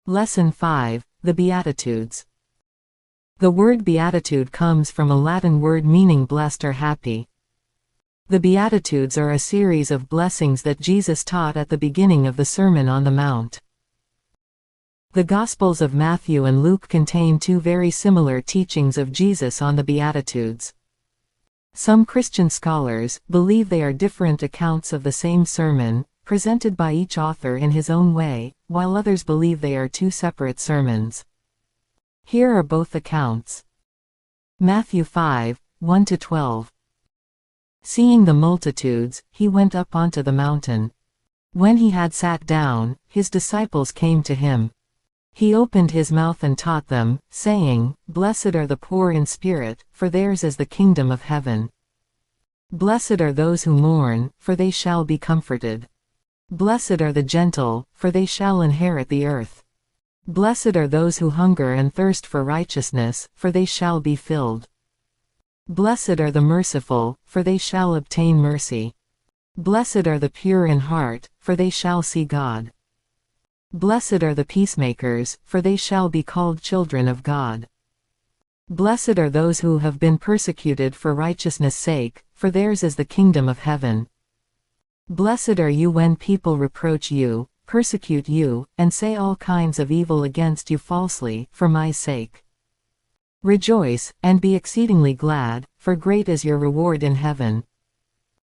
Lesson 5, the Beatitudes. The word beatitude comes from a Latin word meaning blessed or happy. The Beatitudes are a series of blessings that Jesus taught at the beginning of the Sermon on the Mount. The Gospels of Matthew and Luke contain two very similar teachings of Jesus on the Beatitudes. Some Christian scholars believe they are different accounts of the same sermon, presented by each author in his own way, while others believe they are two separate sermons. Here are both accounts. Matthew 5, 1-12. Seeing the multitudes, he went up onto the mountain. When he had sat down, his disciples came to him. He opened his mouth and taught them, saying, Blessed are the poor in spirit, for theirs is the kingdom of heaven. Blessed are those who mourn, for they shall be comforted. Blessed are the gentle, for they shall inherit the earth. Blessed are those who hunger and thirst for righteousness, for they shall be filled. Blessed are the merciful, for they shall obtain mercy. Blessed are the pure in heart, for they shall see God. Blessed are the peacemakers, for they shall be called children of God. Blessed are those who have been persecuted for righteousness' sake, for theirs is the kingdom of heaven. Blessed are you when people reproach you, persecute you, and say all kinds of evil against you falsely, for my sake. Rejoice, and be exceedingly glad, for great is your reward in heaven.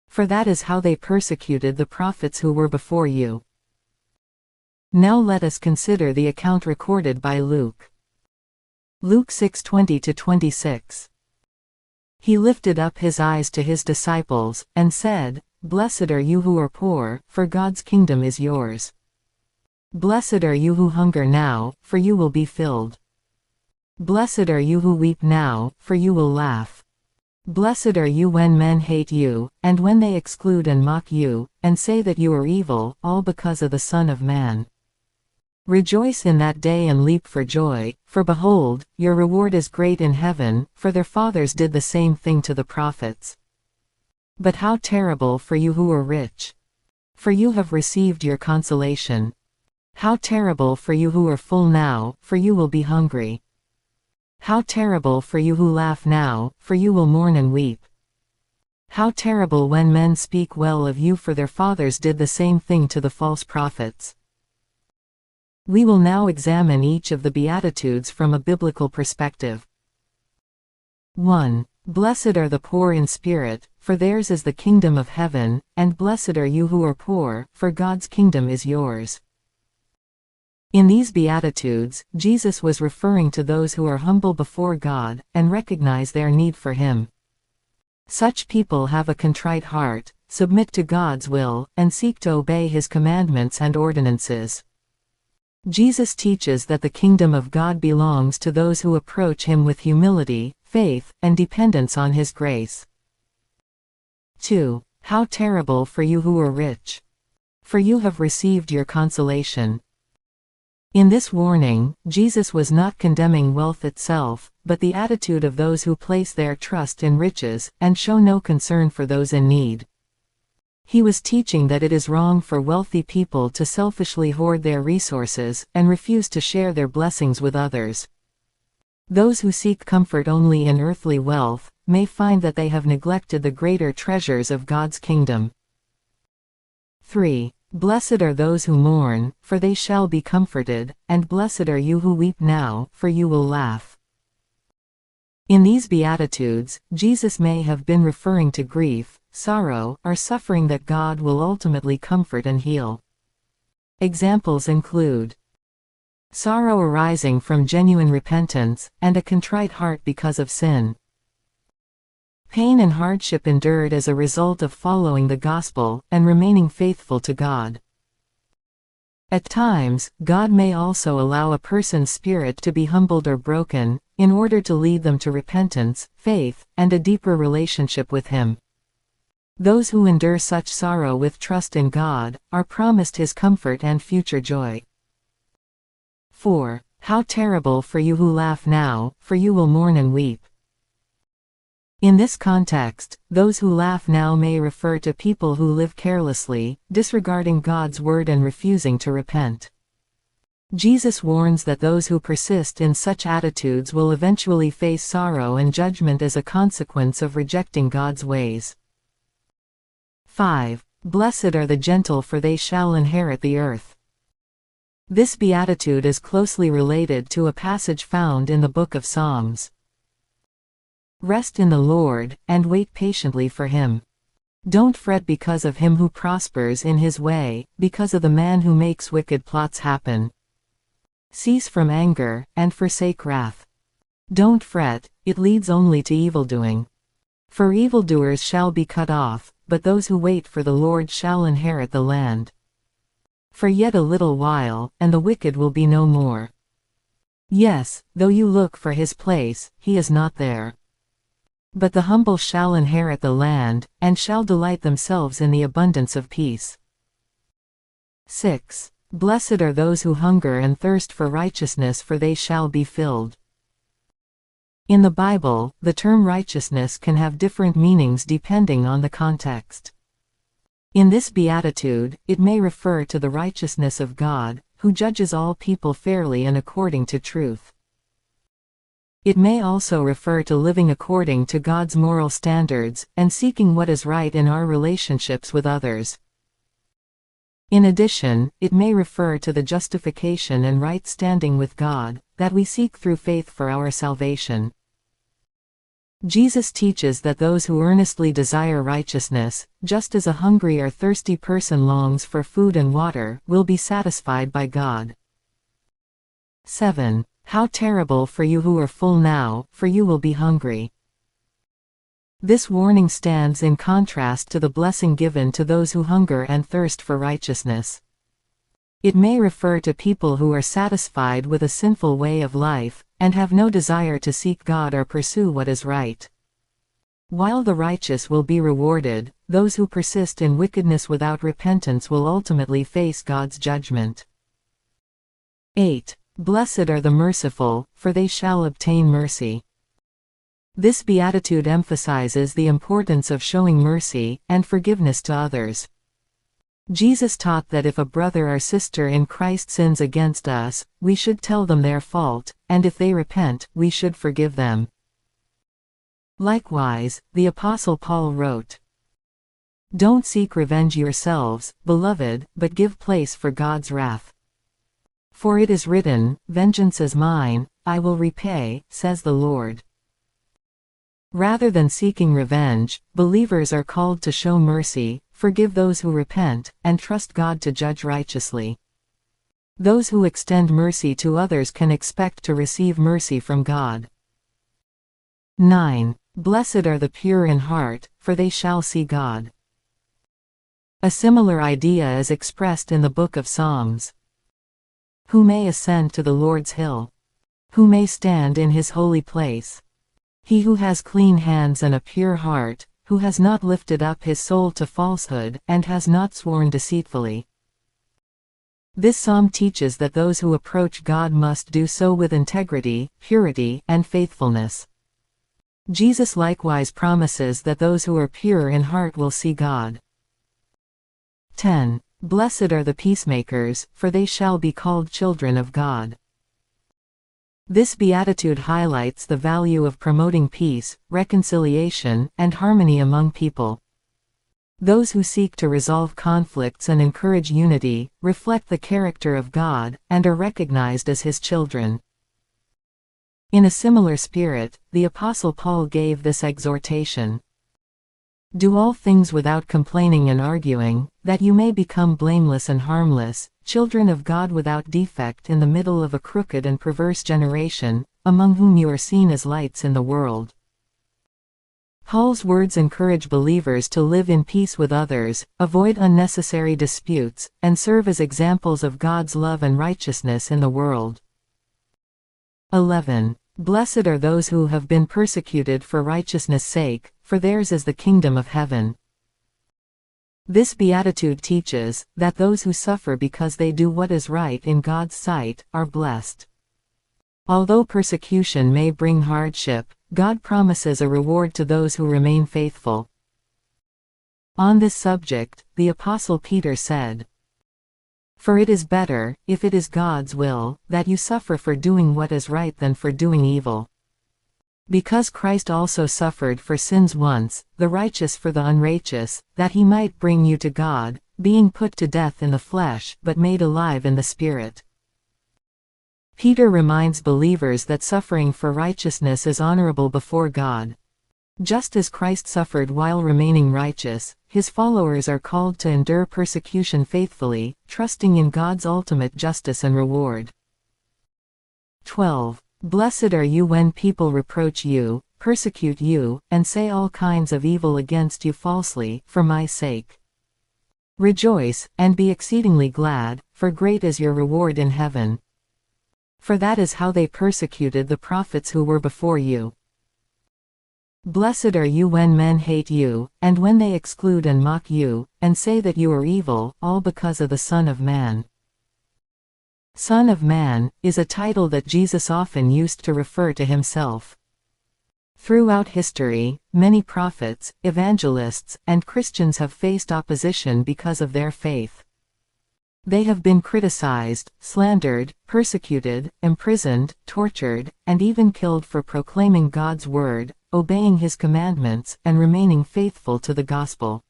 For that is how they persecuted the prophets who were before you. Now let us consider the account recorded by Luke. Luke 6:20-26. He lifted up his eyes to his disciples, and said, Blessed are you who are poor, for God's kingdom is yours. Blessed are you who hunger now, for you will be filled. Blessed are you who weep now, for you will laugh. Blessed are you when men hate you, and when they exclude and mock you, and say that you are evil, all because of the Son of Man. Rejoice in that day and leap for joy, for behold, your reward is great in heaven, for their fathers did the same thing to the prophets. But how terrible for you who are rich! For you have received your consolation. How terrible for you who are full now, for you will be hungry. How terrible for you who laugh now, for you will mourn and weep. How terrible when men speak well of you, for their fathers did the same thing to the false prophets. We will now examine each of the Beatitudes from a biblical perspective. 1. Blessed are the poor in spirit, for theirs is the kingdom of heaven, and blessed are you who are poor, for God's kingdom is yours. In these Beatitudes, Jesus was referring to those who are humble before God, and recognize their need for Him. Such people have a contrite heart, submit to God's will, and seek to obey His commandments and ordinances. Jesus teaches that the kingdom of God belongs to those who approach Him with humility, faith, and dependence on His grace. 2. How terrible for you who are rich! For you have received your consolation. In this warning, Jesus was not condemning wealth itself, but the attitude of those who place their trust in riches, and show no concern for those in need. He was teaching that it is wrong for wealthy people to selfishly hoard their resources, and refuse to share their blessings with others. Those who seek comfort only in earthly wealth, may find that they have neglected the greater treasures of God's kingdom. 3. Blessed are those who mourn, for they shall be comforted, and blessed are you who weep now, for you will laugh. In these Beatitudes, Jesus may have been referring to grief, sorrow, or suffering that God will ultimately comfort and heal. Examples include sorrow arising from genuine repentance, and a contrite heart because of sin. Pain and hardship endured as a result of following the gospel, and remaining faithful to God. At times, God may also allow a person's spirit to be humbled or broken, in order to lead them to repentance, faith, and a deeper relationship with Him. Those who endure such sorrow with trust in God, are promised His comfort and future joy. 4. How terrible for you who laugh now, for you will mourn and weep. In this context, those who laugh now may refer to people who live carelessly, disregarding God's word and refusing to repent. Jesus warns that those who persist in such attitudes will eventually face sorrow and judgment as a consequence of rejecting God's ways. 5. Blessed are the gentle, for they shall inherit the earth. This beatitude is closely related to a passage found in the book of Psalms. Rest in the Lord, and wait patiently for Him. Don't fret because of him who prospers in his way, because of the man who makes wicked plots happen. Cease from anger, and forsake wrath. Don't fret, it leads only to evildoing. For evildoers shall be cut off, but those who wait for the Lord shall inherit the land. For yet a little while, and the wicked will be no more. Yes, though you look for his place, he is not there. But the humble shall inherit the land, and shall delight themselves in the abundance of peace. 6. Blessed are those who hunger and thirst for righteousness, for they shall be filled. In the Bible, the term righteousness can have different meanings depending on the context. In this beatitude, it may refer to the righteousness of God, who judges all people fairly and according to truth. It may also refer to living according to God's moral standards, and seeking what is right in our relationships with others. In addition, it may refer to the justification and right standing with God, that we seek through faith for our salvation. Jesus teaches that those who earnestly desire righteousness, just as a hungry or thirsty person longs for food and water, will be satisfied by God. 7. How terrible for you who are full now, for you will be hungry. This warning stands in contrast to the blessing given to those who hunger and thirst for righteousness. It may refer to people who are satisfied with a sinful way of life, and have no desire to seek God or pursue what is right. While the righteous will be rewarded, those who persist in wickedness without repentance will ultimately face God's judgment. 8. Blessed are the merciful, for they shall obtain mercy. This beatitude emphasizes the importance of showing mercy and forgiveness to others. Jesus taught that if a brother or sister in Christ sins against us, we should tell them their fault, and if they repent, we should forgive them. Likewise, the Apostle Paul wrote, "Don't seek revenge yourselves, beloved, but give place for God's wrath. For it is written, 'Vengeance is mine, I will repay,' says the Lord." Rather than seeking revenge, believers are called to show mercy, forgive those who repent, and trust God to judge righteously. Those who extend mercy to others can expect to receive mercy from God. 9. Blessed are the pure in heart, for they shall see God. A similar idea is expressed in the book of Psalms. Who may ascend to the Lord's hill? Who may stand in his holy place? He who has clean hands and a pure heart, who has not lifted up his soul to falsehood, and has not sworn deceitfully. This psalm teaches that those who approach God must do so with integrity, purity, and faithfulness. Jesus likewise promises that those who are pure in heart will see God. 10. Blessed are the peacemakers, for they shall be called children of God. This beatitude highlights the value of promoting peace, reconciliation, and harmony among people. Those who seek to resolve conflicts and encourage unity, reflect the character of God, and are recognized as His children. In a similar spirit, the Apostle Paul gave this exhortation. Do all things without complaining and arguing, that you may become blameless and harmless, children of God without defect in the middle of a crooked and perverse generation, among whom you are seen as lights in the world. Paul's words encourage believers to live in peace with others, avoid unnecessary disputes, and serve as examples of God's love and righteousness in the world. 11. Blessed are those who have been persecuted for righteousness' sake, for theirs is the kingdom of heaven. This beatitude teaches that those who suffer because they do what is right in God's sight are blessed. Although persecution may bring hardship, God promises a reward to those who remain faithful. On this subject, the Apostle Peter said, For it is better, if it is God's will, that you suffer for doing what is right than for doing evil. Because Christ also suffered for sins once, the righteous for the unrighteous, that he might bring you to God, being put to death in the flesh but made alive in the Spirit. Peter reminds believers that suffering for righteousness is honorable before God. Just as Christ suffered while remaining righteous, his followers are called to endure persecution faithfully, trusting in God's ultimate justice and reward. 12. Blessed are you when people reproach you, persecute you, and say all kinds of evil against you falsely, for my sake. Rejoice, and be exceedingly glad, for great is your reward in heaven. For that is how they persecuted the prophets who were before you. Blessed are you when men hate you, and when they exclude and mock you, and say that you are evil, all because of the Son of Man. Son of Man is a title that Jesus often used to refer to himself. Throughout history, many prophets, evangelists, and Christians have faced opposition because of their faith. They have been criticized, slandered, persecuted, imprisoned, tortured, and even killed for proclaiming God's word, obeying his commandments, and remaining faithful to the gospel.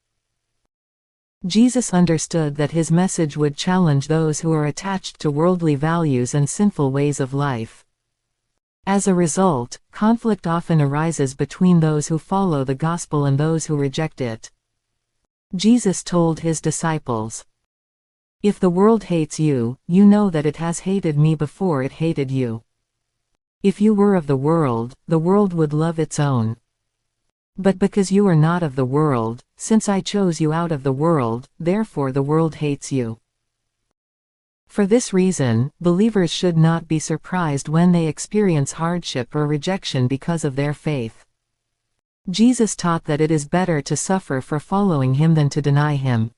Jesus understood that his message would challenge those who are attached to worldly values and sinful ways of life. As a result, conflict often arises between those who follow the gospel and those who reject it. Jesus told his disciples, "If the world hates you, you know that it has hated me before it hated you. If you were of the world would love its own. But because you are not of the world, since I chose you out of the world, therefore the world hates you." For this reason, believers should not be surprised when they experience hardship or rejection because of their faith. Jesus taught that it is better to suffer for following him than to deny him.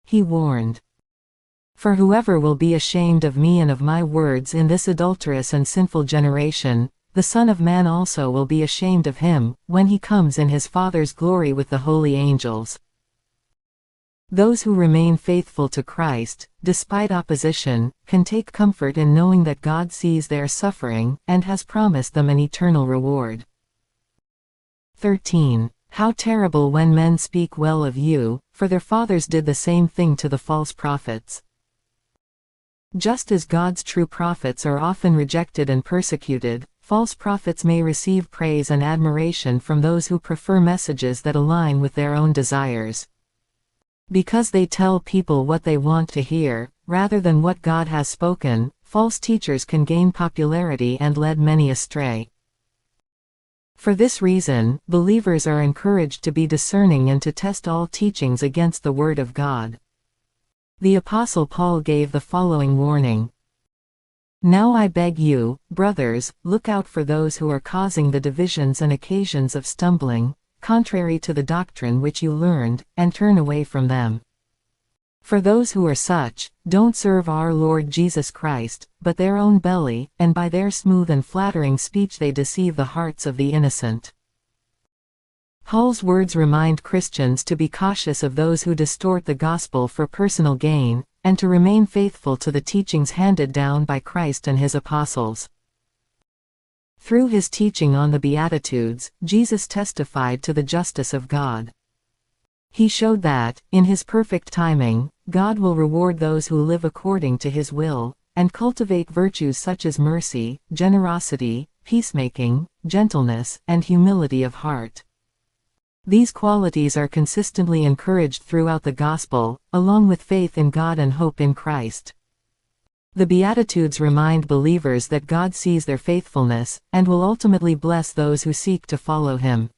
He warned, "For whoever will be ashamed of me and of my words in this adulterous and sinful generation, the Son of Man also will be ashamed of him, when he comes in his Father's glory with the holy angels." Those who remain faithful to Christ, despite opposition, can take comfort in knowing that God sees their suffering, and has promised them an eternal reward. 13. How terrible when men speak well of you, for their fathers did the same thing to the false prophets. Just as God's true prophets are often rejected and persecuted, false prophets may receive praise and admiration from those who prefer messages that align with their own desires. Because they tell people what they want to hear, rather than what God has spoken, false teachers can gain popularity and lead many astray. For this reason, believers are encouraged to be discerning and to test all teachings against the Word of God. The Apostle Paul gave the following warning. "Now I beg you, brothers, look out for those who are causing the divisions and occasions of stumbling, contrary to the doctrine which you learned, and turn away from them. For those who are such, don't serve our Lord Jesus Christ, but their own belly, and by their smooth and flattering speech they deceive the hearts of the innocent." Paul's words remind Christians to be cautious of those who distort the gospel for personal gain, and to remain faithful to the teachings handed down by Christ and his apostles. Through his teaching on the Beatitudes, Jesus testified to the justice of God. He showed that, in his perfect timing, God will reward those who live according to his will, and cultivate virtues such as mercy, generosity, peacemaking, gentleness, and humility of heart. These qualities are consistently encouraged throughout the gospel, along with faith in God and hope in Christ. The Beatitudes remind believers that God sees their faithfulness, and will ultimately bless those who seek to follow him.